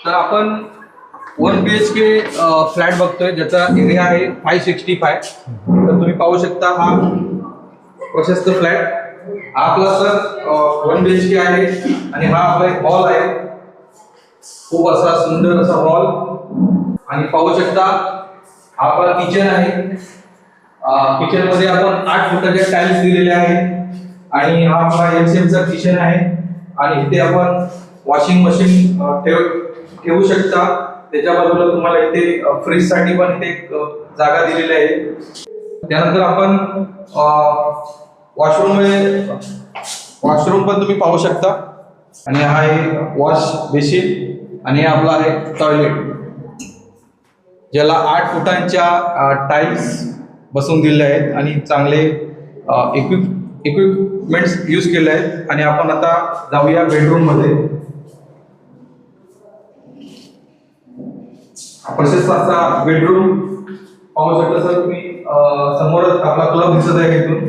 तर आपण 1 BHK flat बघतोय ज्याचा एरिया आहे 565. तर तुम्ही पाहू शकता हा प्रशस्त फ्लॅट. हा आपला सर 1 BHK आहे आणि हा आपला एक हॉल आहे. खूप असा सुंदर असा हॉल. आणि पाहू शकता हा आपला किचन आहे. किचन मध्ये आपण 8 फुटाच्या टाइल्स दिलेले आहेत आणि हा आपला LCM चा किचन आहे. आणि इथे आपण वॉशिंग मशीन ठेवू शकता. त्याच्या बाजूला तुम्हाला इथे फ्रीज साठी पण इथे एक जागा दिलेली आहे. त्यानंतर आपण वॉशरूम पण तुम्ही पाहू शकता. आणि हा आहे वॉश बेसिन आणि हे आपला आहे टॉयलेट, ज्याला 8 फुटांच्या टाइल्स बसवून दिलेले आहेत आणि चांगले इक्विपमेंट्स यूज केले आहेत. आणि आपण आता जाऊया बेडरूम मध्ये. प्रशस्त असा बेडरूम पाहू शकता सर तुम्ही. समोरच आपला क्लब दिसत आहे इथून.